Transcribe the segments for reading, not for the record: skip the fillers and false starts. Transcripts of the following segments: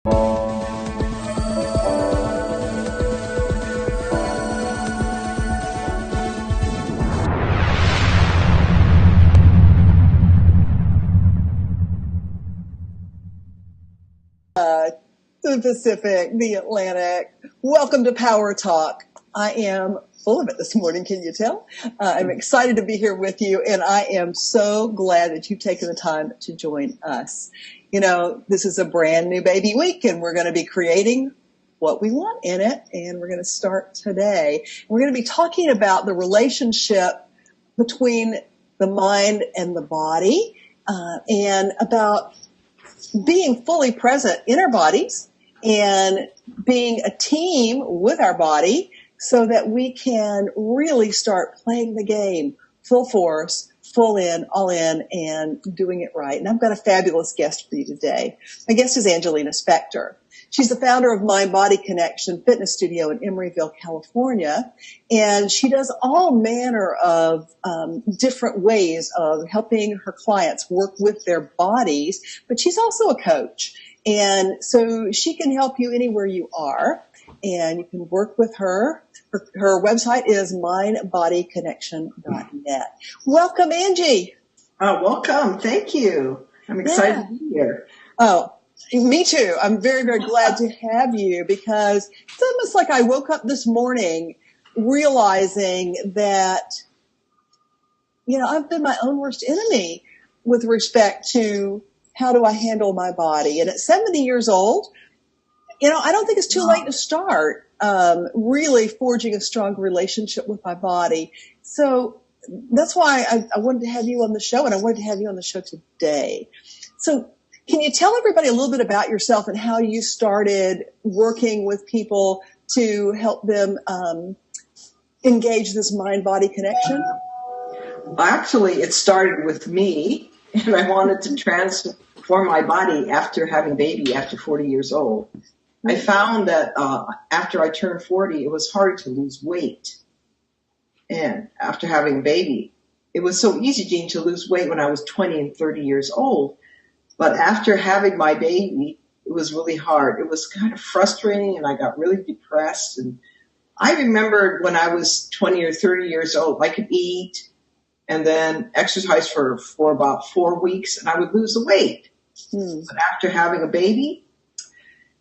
The Pacific, the Atlantic. Welcome to Power Talk. I am full of it this morning, can you tell? I'm excited to be here with you, and I am so glad that you've taken the time to join us. You know, this is a brand new baby week, and we're going to be creating what we want in it, and we're going to start today. We're going to be talking about the relationship between the mind and the body, and about being fully present in our bodies and being a team with our body so that we can really start playing the game full force, full in, all in, and doing it right. And I've got a fabulous guest for you today. My guest is Angelina Specter. She's the founder of Mind Body Connection Fitness Studio in Emeryville, California, and she does all manner of different ways of helping her clients work with their bodies, but she's also a coach, and so she can help you anywhere you are, and you can work with her. Her website is mindbodyconnection.net. Welcome, Angie. Welcome. Thank you. I'm excited to be here. Oh, me too. I'm very, very glad to have you because it's almost like I woke up this morning realizing that, you know, I've been my own worst enemy with respect to how do I handle my body. And at 70 years old, you know, I don't think it's too late to start really forging a strong relationship with my body. So that's why I wanted to have you on the show, and I wanted to have you on the show today. So can you tell everybody a little bit about yourself and how you started working with people to help them engage this mind-body connection? Actually, it started with me, and I wanted to transform my body after having a baby after 40 years old. I found that after I turned 40, it was hard to lose weight. And after having a baby, it was so easy, Jean, to lose weight when I was 20 and 30 years old. But after having my baby, it was really hard. It was kind of frustrating, and I got really depressed. And I remembered when I was 20 or 30 years old, I could eat and then exercise for about 4 weeks, and I would lose the weight. But after having a baby,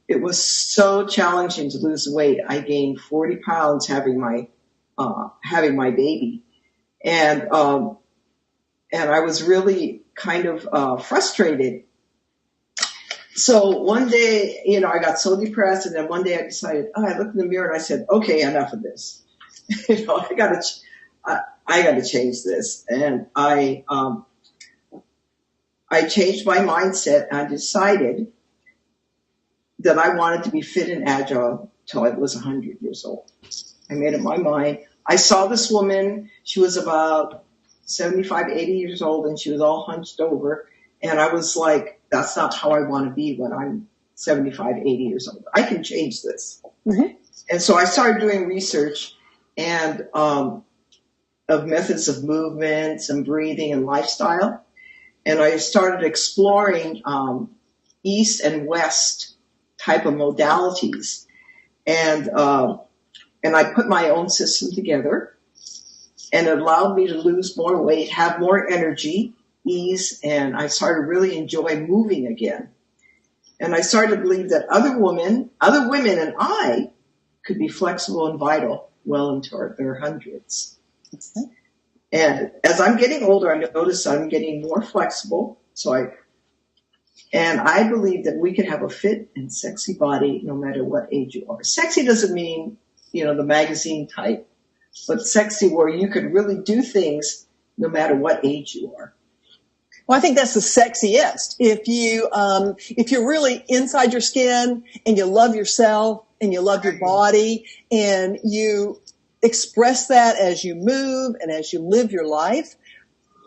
it was so challenging to lose the weight. I gained 40 pounds having my baby, and I was really kind of frustrated. So one day, you know, I got so depressed, and then one day I decided, I looked in the mirror and I said, okay, enough of this. You know, I got to change this. And I changed my mindset, and I decided that I wanted to be fit and agile till I was 100 years old. I made up my mind. I saw this woman. She was about 75, 80 years old, and she was all hunched over. And I was like, that's not how I want to be when I'm 75, 80 years old. I can change this. Mm-hmm. And so I started doing research and of methods of movements and breathing and lifestyle. And I started exploring East and West type of modalities. And I put my own system together, and it allowed me to lose more weight, have more energy, ease, and I started really enjoying moving again. And I started to believe that other women and I could be flexible and vital well into their hundreds. Okay. And as I'm getting older, I notice I'm getting more flexible. And I believe that we could have a fit and sexy body no matter what age you are. Sexy doesn't mean, you know, the magazine type, but sexy where you could really do things no matter what age you are. Well, I think that's the sexiest. If you're really inside your skin and you love yourself and you love your body and you express that as you move and as you live your life,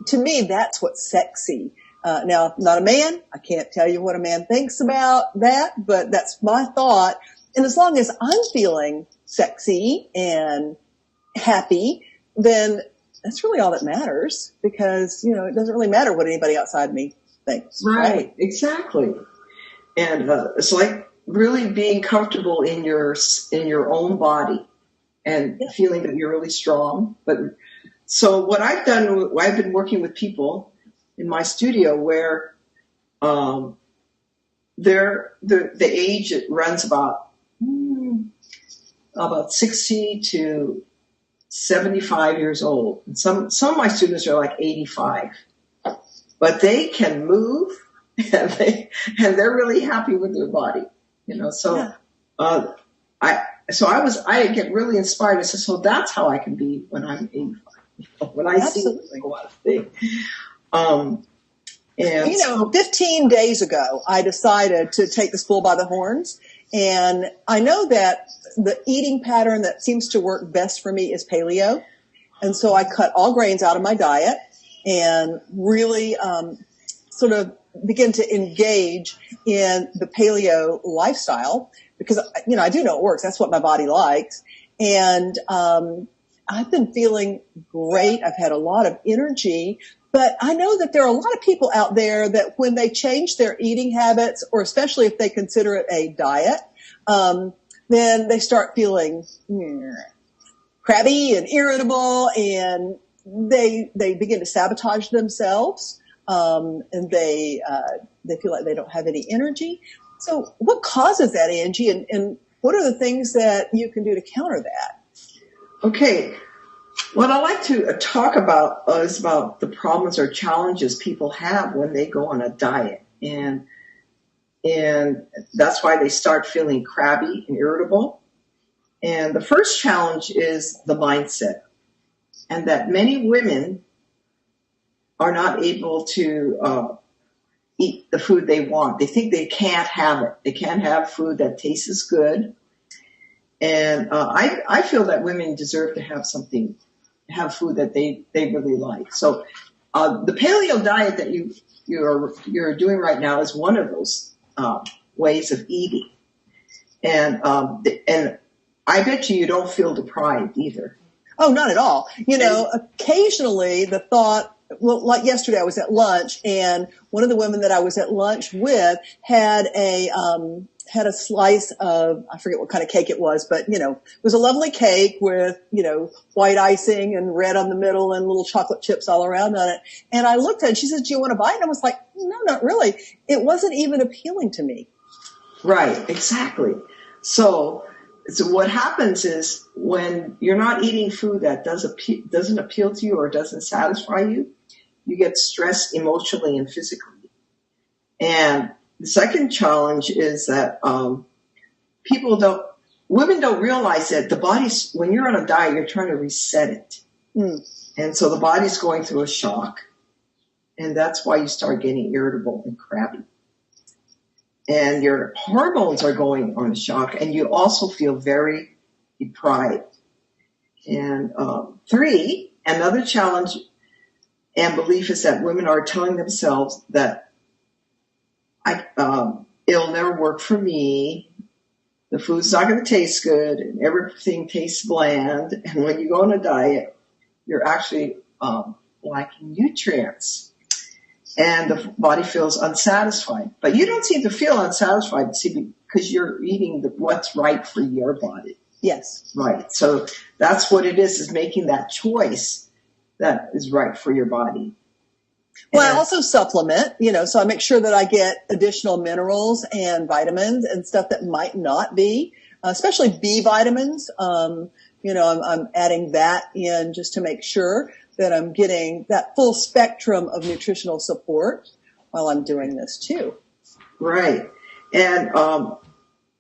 to me, that's what's sexy. Now, not a man. I can't tell you what a man thinks about that, but that's my thought. And as long as I'm feeling sexy and happy, then that's really all that matters, because, you know, it doesn't really matter what anybody outside me thinks. Right? Exactly. And it's like really being comfortable in your own body and Yeah. feeling that you're really strong. But so what I've done, I've been working with people in my studio where the age, it runs about 60 to 75 years old. And some of my students are like 85, but they can move and they're really happy with their body, So, Yeah. I get really inspired. I said, so that's how I can be when I'm 85. When I Absolutely. see a lot of things. And 15 days ago, I decided to take this bull by the horns. And I know that the eating pattern that seems to work best for me is paleo. And so I cut all grains out of my diet and really sort of begin to engage in the paleo lifestyle because, I do know it works. That's what my body likes. And I've been feeling great. I've had a lot of energy. But I know that there are a lot of people out there that when they change their eating habits, or especially if they consider it a diet, then they start feeling crabby and irritable, and they begin to sabotage themselves, and they feel like they don't have any energy. So what causes that, Angie, and what are the things that you can do to counter that? Okay. What I like to talk about is about the problems or challenges people have when they go on a diet. And that's why they start feeling crabby and irritable. And the first challenge is the mindset. And that many women are not able to eat the food they want. They think they can't have it. They can't have food that tastes good. And I feel that women deserve to have food that they really like. So the paleo diet that you're doing right now is one of those ways of eating. And I bet you don't feel deprived either. Oh, not at all. Occasionally the thought, well, like yesterday I was at lunch and one of the women that I was at lunch with had a slice of, I forget what kind of cake it was, but, it was a lovely cake with, white icing and red on the middle and little chocolate chips all around on it. And I looked at it and she said, do you want to bite? And I was like, no, not really. It wasn't even appealing to me. Right, exactly. So what happens is when you're not eating food that doesn't appeal to you or doesn't satisfy you, you get stressed emotionally and physically. And the second challenge is that women don't realize that the body's, when you're on a diet, you're trying to reset it. And so the body's going through a shock. And that's why you start getting irritable and crabby. And your hormones are going on a shock, and you also feel very deprived. And another challenge and belief is that women are telling themselves that it'll never work for me. The food's not going to taste good, and everything tastes bland. And when you go on a diet, you're actually lacking nutrients. And the body feels unsatisfied. But you don't seem to feel unsatisfied, because you're eating what's right for your body. Yes. Right. So that's what it is making that choice that is right for your body. Well, I also supplement, so I make sure that I get additional minerals and vitamins and stuff that might not be, especially B vitamins. I'm adding that in just to make sure that I'm getting that full spectrum of nutritional support while I'm doing this too. Right. And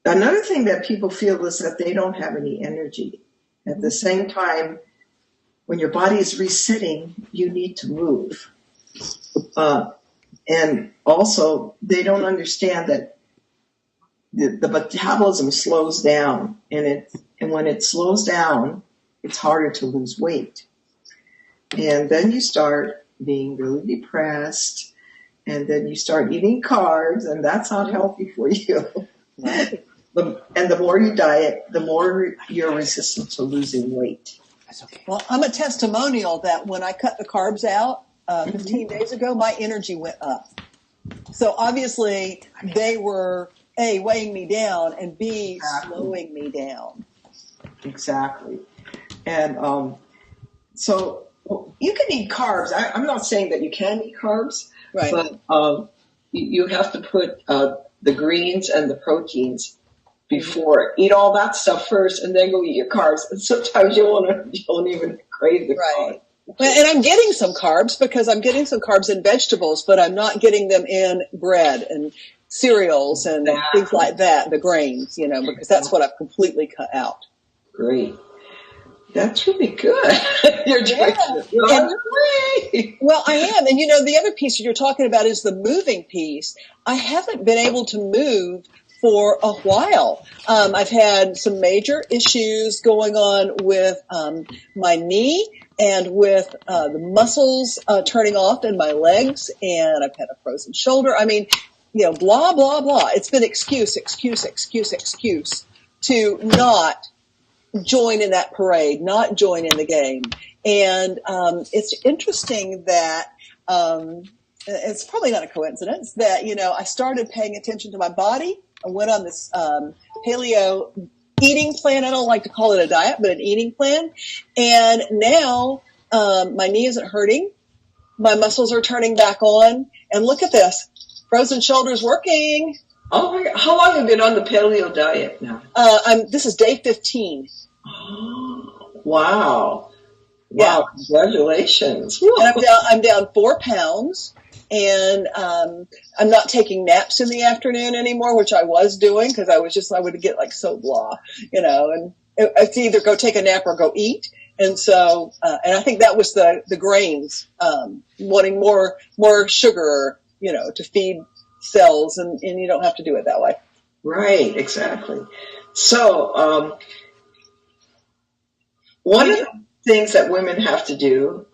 another thing that people feel is that they don't have any energy. At the same time, when your body is resetting, you need to move. And also, they don't understand that the metabolism slows down, and when it slows down, it's harder to lose weight. And then you start being really depressed, and then you start eating carbs, and that's not healthy for you. Right. And the more you diet, the more you're resistant to losing weight. That's okay. Well, I'm a testimonial that when I cut the carbs out 15 days ago, my energy went up. So obviously they were A, weighing me down, and B, Exactly. slowing me down. Exactly. And so you can eat carbs. I'm not saying that you can eat carbs, Right. but you have to put the greens and the proteins before. Eat all that stuff first, and then go eat your carbs. And sometimes you won't even crave the Right. carbs. And I'm getting some carbs because I'm getting some carbs in vegetables, but I'm not getting them in bread and cereals and things like that, the grains, because that's what I've completely cut out. Great. That's really good. You're on your way. Well, I am. And, the other piece you're talking about is the moving piece. I haven't been able to move for a while. I've had some major issues going on with my knee and with the muscles turning off in my legs, and I've had a frozen shoulder. I mean, blah, blah, blah. It's been excuse to not join in that parade, not join in the game. And it's interesting that it's probably not a coincidence that, I started paying attention to my body. I went on this paleo eating plan. I don't like to call it a diet, but an eating plan. And now my knee isn't hurting. My muscles are turning back on. And look at this. Frozen shoulders working. Oh my God. How long have you been on the paleo diet now? This is day 15. Oh, wow. Yeah. Wow, congratulations. And I'm down 4 pounds, and I'm not taking naps in the afternoon anymore, which I was doing because I would get like so blah, and it's either go take a nap or go eat. And so, and I think that was the grains, wanting more sugar, to feed cells, and you don't have to do it that way. Right, exactly. So, one of the things that women have to do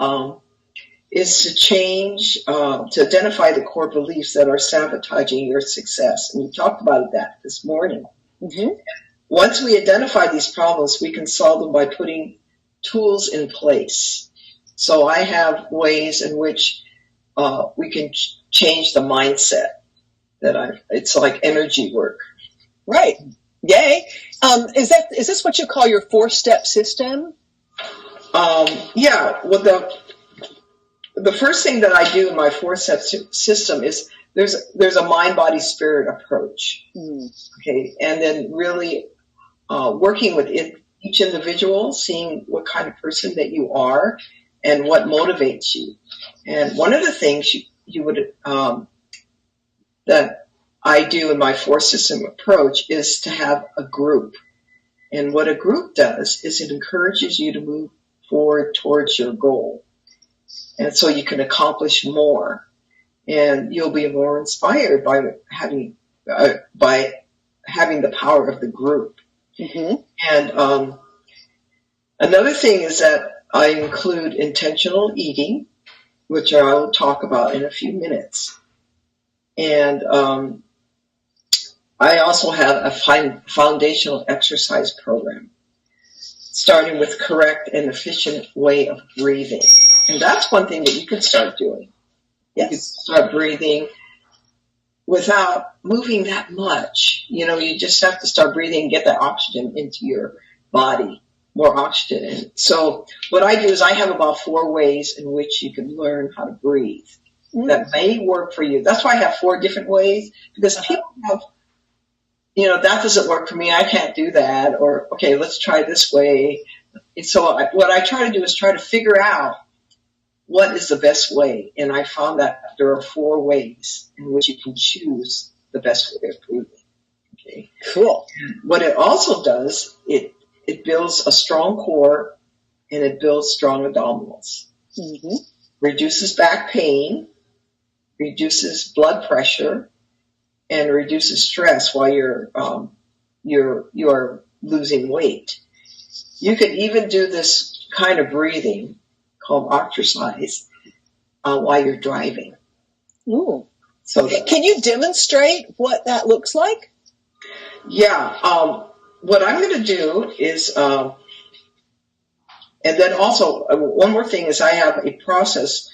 is to change, to identify the core beliefs that are sabotaging your success. And we talked about that this morning. Mm-hmm. Once we identify these problems, we can solve them by putting tools in place. So I have ways in which we can change the mindset. It's like energy work. Right. Yay. Is this what you call your 4-step system? Yeah. Well, the first thing that I do in my 4-step system is there's a mind, body, spirit approach. Okay. And then really working with each individual, seeing what kind of person that you are and what motivates you. And one of the things you would that I do in my 4-system approach is to have a group. And what a group does is it encourages you to move forward towards your goal. And so you can accomplish more. And you'll be more inspired by having the power of the group. Mm-hmm. And another thing is that I include intentional eating, which I will talk about in a few minutes. And I also have a foundational exercise program, starting with correct and efficient way of breathing. And that's one thing that you can start doing. Yes. You can start breathing without moving that much. You just have to start breathing and get that oxygen into your body, more oxygen. And so what I do is I have about 4 ways in which you can learn how to breathe. That may work for you. That's why I have 4 different ways, because people have, that doesn't work for me. I can't do that. Or, okay, let's try this way. And so what I try to do is try to figure out what is the best way. And I found that there are 4 ways in which you can choose the best way of breathing. Okay. Cool. And what it also does, it builds a strong core and it builds strong abdominals. Mm-hmm. Reduces back pain, reduces blood pressure, and reduces stress while you're losing weight. You could even do this kind of breathing called exercise while you're driving. Ooh. So can you demonstrate what that looks like? Yeah. What I'm going to do is, and then also one more thing is I have a process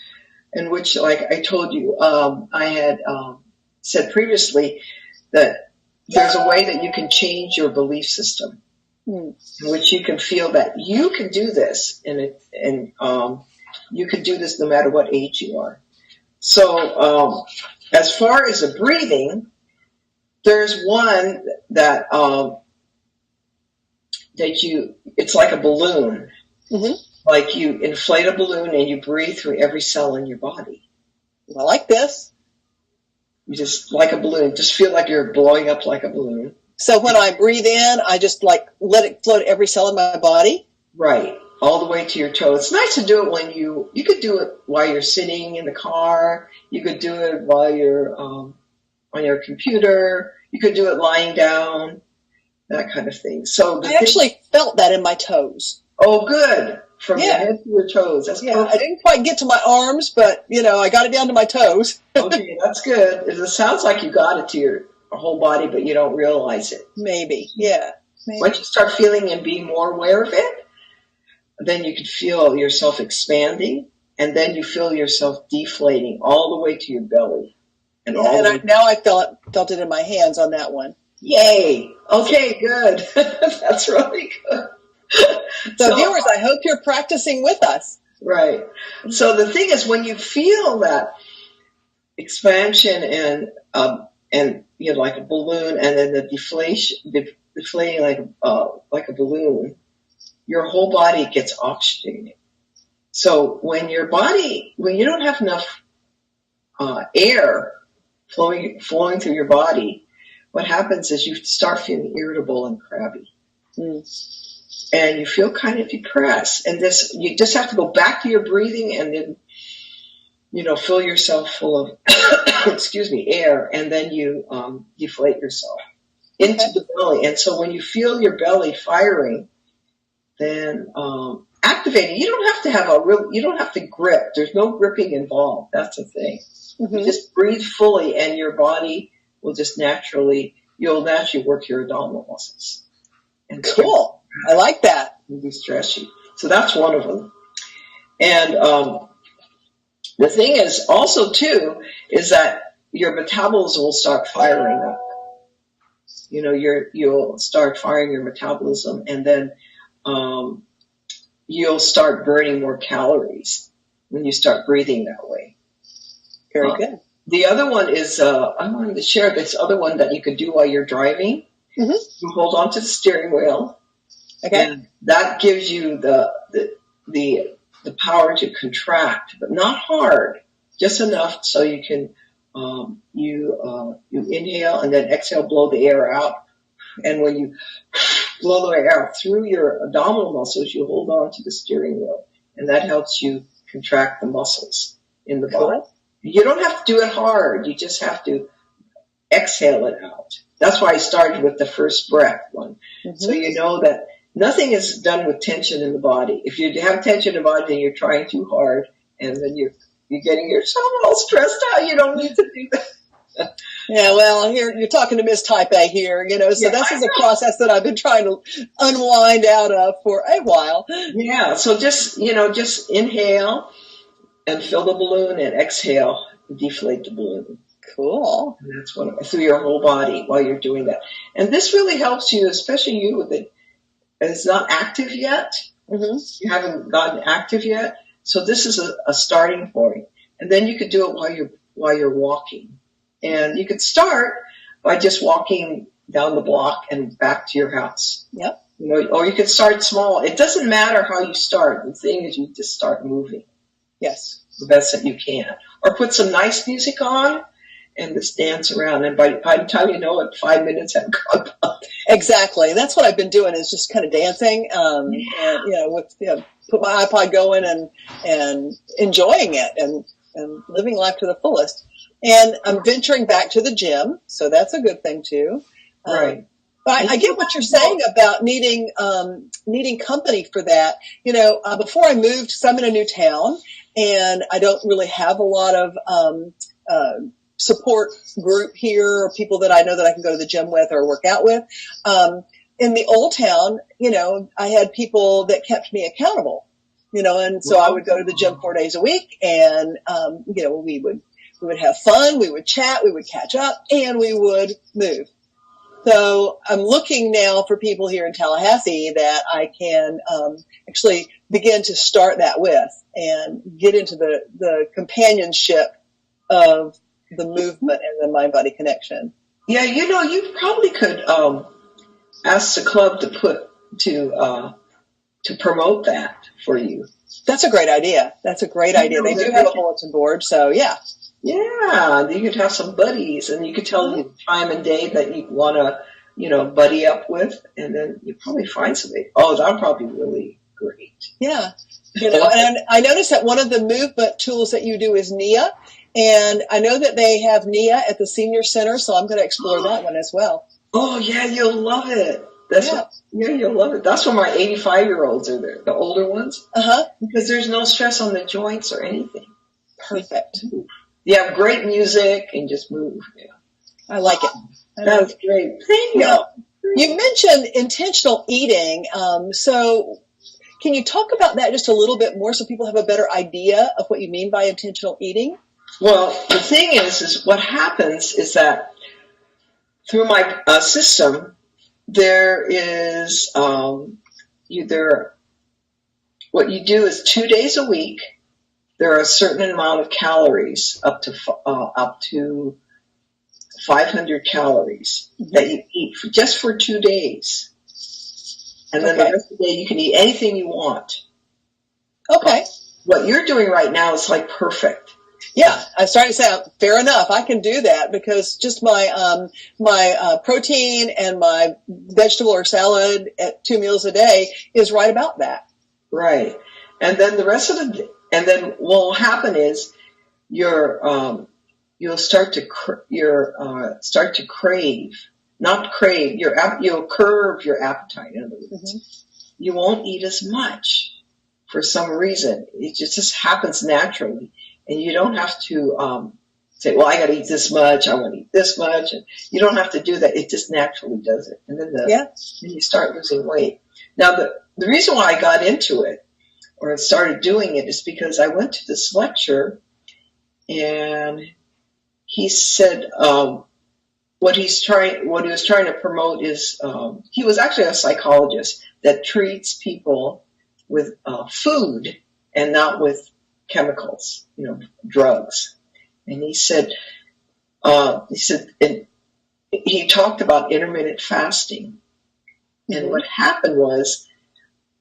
in which, like I told you, I had said previously that there's a way that you can change your belief system, in which you can feel that you can do this, and you can do this no matter what age you are. So, as far as the breathing, there's one that it's like a balloon. Mm-hmm. Like you inflate a balloon and you breathe through every cell in your body. I like this. You just, like a balloon, just feel like you're blowing up like a balloon. So when I breathe in, I just like let it float every cell in my body? Right. All the way to your toe. It's nice to do it when you could do it while you're sitting in the car. You could do it while you're on your computer. You could do it lying down, that kind of thing. So I actually felt that in my toes. Oh, good. From your head to your toes. That's perfect. I didn't quite get to my arms, but, I got it down to my toes. Okay, that's good. It sounds like you got it to your whole body, but you don't realize it. Maybe, yeah. Maybe. Once you start feeling and being more aware of it, then you can feel yourself expanding, and then you feel yourself deflating all the way to your belly. Now I felt it in my hands on that one. Yay! Okay, good. That's really good. So viewers, I hope you're practicing with us. Right. So the thing is, when you feel that expansion and like a balloon, and then the deflating like a balloon, your whole body gets oxygenated. So when you don't have enough air flowing through your body, what happens is you start feeling irritable and crabby. And you feel kind of depressed. And you just have to go back to your breathing and then, fill yourself full of, air, and then you deflate yourself into the belly. And so when you feel your belly firing, then activating. You don't have to grip. There's no gripping involved. That's the thing. Mm-hmm. You just breathe fully, and your body will just you'll naturally work your abdominal muscles. And cool. I like that. De-stress you. So that's one of them. And the thing is also, too, is that your metabolism will start firing up. You'll start firing your metabolism, and then you'll start burning more calories when you start breathing that way. Very good. The other one is, I wanted to share this other one that you could do while you're driving. Mm-hmm. You hold on to the steering wheel. Okay. And that gives you the power to contract, but not hard, just enough so you can you inhale and then exhale, blow the air out. And when you blow the air out through your abdominal muscles, you hold on to the steering wheel, and that helps you contract the muscles in the body. You don't have to do it hard. You just have to exhale it out. That's why I started with the first breath one. Mm-hmm. So you know that nothing is done with tension in the body. If you have tension in the body, then you're trying too hard, and then you're getting yourself all stressed out. You don't need to do that. Yeah, well, here you're talking to Miss Type A here, so this is a process that I've been trying to unwind out of for a while. Yeah, so just inhale and fill the balloon, and exhale and deflate the balloon. Cool. And that's through your whole body while you're doing that. And this really helps you, especially you that is not active yet. Mm-hmm. You haven't gotten active yet. So this is a starting point. And then you could do it while you're walking. And you could start by just walking down the block and back to your house. Yep. Or you could start small. It doesn't matter how you start. The thing is, you just start moving. Yes. The best that you can. Or put some nice music on and just dance around. And by the time you know it, 5 minutes have gone by. Exactly. That's what I've been doing, is just kind of dancing, and put my iPod going and enjoying it and living life to the fullest. And I'm venturing back to the gym, so that's a good thing too. Right. But I get what you're saying about needing company for that. Before I moved, so I'm in a new town, and I don't really have a lot of support group here, or people that I know that I can go to the gym with or work out with. In the old town, I had people that kept me accountable, and so I would go to the gym 4 days a week, and we would have fun, we would chat, we would catch up, and we would move. So I'm looking now for people here in Tallahassee that I can actually begin to start that with and get into the companionship of the movement and the mind-body connection. Yeah, you probably could ask the club to promote that for you. That's a great idea. They do have a bulletin board, so yeah. Yeah, you could have some buddies, and you could tell them the time and day that you want to, buddy up with, and then you probably find somebody. Oh, that'll probably be really great. Yeah. And I noticed that one of the movement tools that you do is NIA, and I know that they have NIA at the senior center, so I'm going to explore that one as well. Oh, yeah, you'll love it. You'll love it. That's where my 85-year-olds are there, the older ones. Because there's no stress on the joints or anything. Perfect. You have great music and just move. Yeah. I like it. That's great. Thank you. You mentioned intentional eating. So can you talk about that just a little bit more so people have a better idea of what you mean by intentional eating? Well, the thing is what happens is that through my system, there is what you do is 2 days a week. There are a certain amount of calories, up to 500 calories that you eat just for 2 days. And then the rest of the day you can eat anything you want. Okay. What you're doing right now is like perfect. Yeah, I started to say, fair enough, I can do that because just my protein and my vegetable or salad at 2 meals a day is right about that. Right. And then the rest of the day, and then what will happen is you'll start to crave, not crave, you'll curb your appetite. In other words, you won't eat as much for some reason. It just happens naturally. And you don't have to say, well, I got to eat this much. I want to eat this much. And you don't have to do that. It just naturally does it. And then then you start losing weight. Now, the reason why I got into it or started doing it is because I went to this lecture and he said what he was trying to promote is he was actually a psychologist that treats people with food and not with chemicals, drugs. And he said, and he talked about intermittent fasting. And what happened was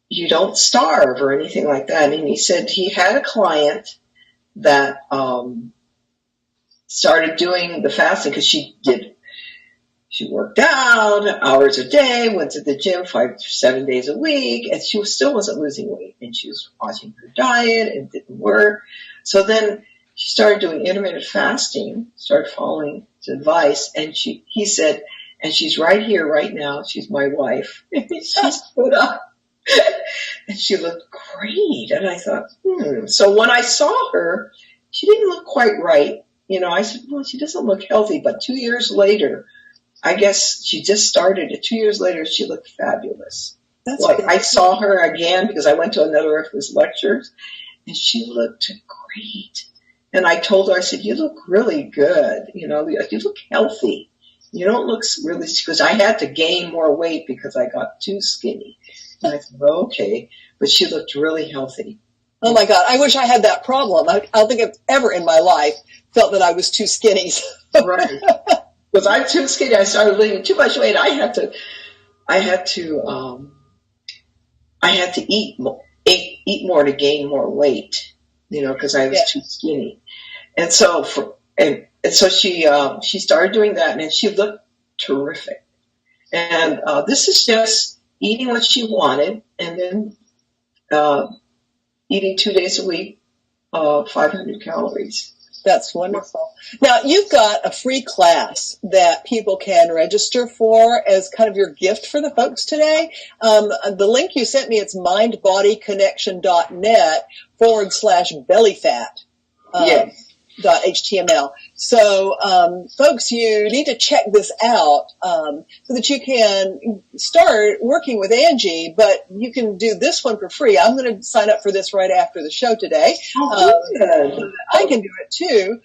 you don't starve or anything like that. And he said he had a client that started doing the fasting because she worked out hours a day, went to the gym 5 to 7 days a week, and she still wasn't losing weight. And she was watching her diet and it didn't work. So then she started doing intermittent fasting, started following his advice, and he said, and she's right here right now. She's my wife. She's put up. And she looked great. And I thought, So when I saw her, she didn't look quite right. I said, well, she doesn't look healthy. But 2 years later, I guess she just started it. 2 years later, she looked fabulous. I saw her again because I went to another of his lectures, and she looked great. And I told her, I said, you look really good. You look healthy. You don't look really, because I had to gain more weight because I got too skinny. And I thought, okay. But she looked really healthy. Oh, my God. I wish I had that problem. I don't think I've ever in my life felt that I was too skinny. Right. Because I'm too skinny. I started losing too much weight. I had to eat more to gain more weight, because I was too skinny. And so she started doing that, and she looked terrific. And this is just eating what she wanted, and then eating 2 days a week, 500 calories. That's wonderful. Now, you've got a free class that people can register for as kind of your gift for the folks today. The link you sent me, it's mindbodyconnection.net /bellyfat. Yes. .html. So, folks, you need to check this out so that you can start working with Angie, but you can do this one for free. I'm going to sign up for this right after the show today. Good. I can do it too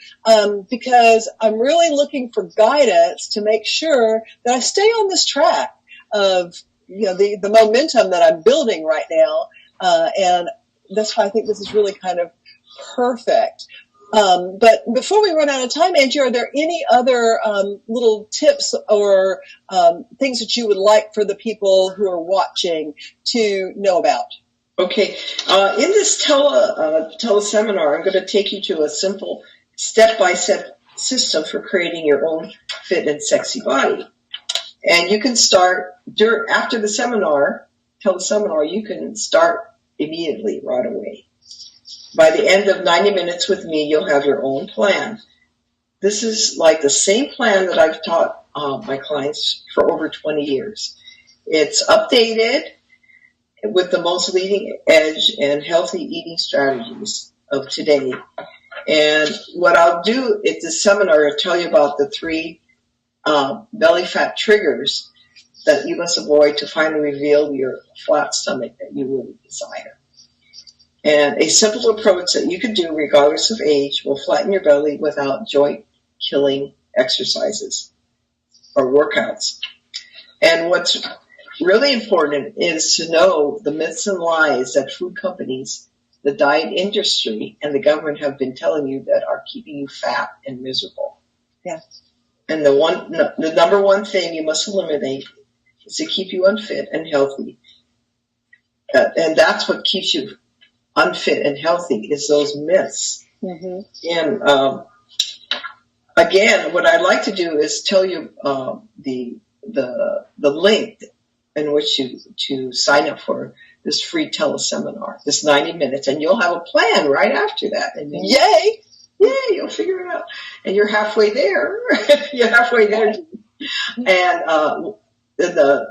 because I'm really looking for guidance to make sure that I stay on this track of the momentum that I'm building right now, and that's why I think this is really kind of perfect. But before we run out of time, Angie, are there any other little tips or things that you would like for the people who are watching to know about? Okay. In this teleseminar, I'm going to take you to a simple step-by-step system for creating your own fit and sexy body. And you can start after the teleseminar, you can start immediately right away. By the end of 90 minutes with me, you'll have your own plan. This is like the same plan that I've taught my clients for over 20 years. It's updated with the most leading edge and healthy eating strategies of today. And what I'll do at this seminar, I'll tell you about the 3 belly fat triggers that you must avoid to finally reveal your flat stomach that you really desire. And a simple approach that you can do regardless of age will flatten your belly without joint-killing exercises or workouts. And what's really important is to know the myths and lies that food companies, the diet industry, and the government have been telling you that are keeping you fat and miserable. Yeah. And the number one thing you must eliminate is to keep you unfit and healthy. And that's what keeps you unfit and healthy is those myths. Mm-hmm. And again, what I'd like to do is tell you the link in which to sign up for this free teleseminar, this 90 minutes, and you'll have a plan right after that. And then, yay, you'll figure it out. And you're halfway there. You're halfway there. And the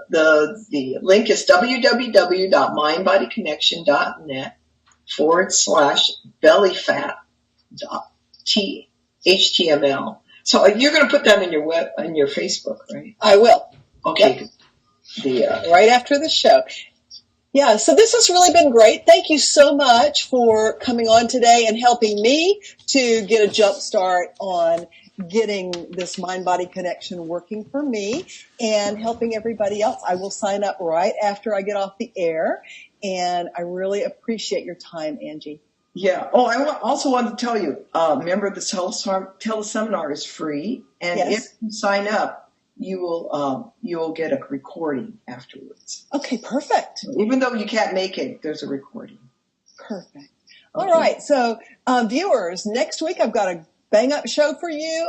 link is www.mindbodyconnection.net/bellyfat.html. So you're going to put that in your Facebook, right? I will. Okay. Yep. Right after the show. Yeah, so this has really been great. Thank you so much for coming on today and helping me to get a jump start on getting this mind-body connection working for me and helping everybody else. I will sign up right after I get off the air, and I really appreciate your time, Angie. Yeah. Oh, I also wanted to tell you, remember the teleseminar is free, and if you sign up, you will get a recording afterwards. Okay, perfect. Even though you can't make it, there's a recording. Perfect. All right. So, viewers, next week I've got a bang-up show for you.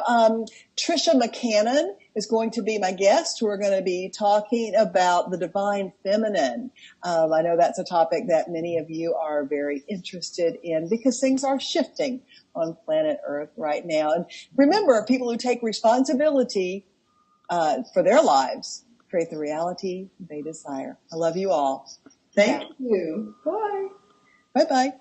Trisha McCannon is going to be my guest. We're going to be talking about the divine feminine. I know that's a topic that many of you are very interested in because things are shifting on planet Earth right now. And remember, people who take responsibility for their lives create the reality they desire. I love you all. Thank you. Bye. Bye-bye.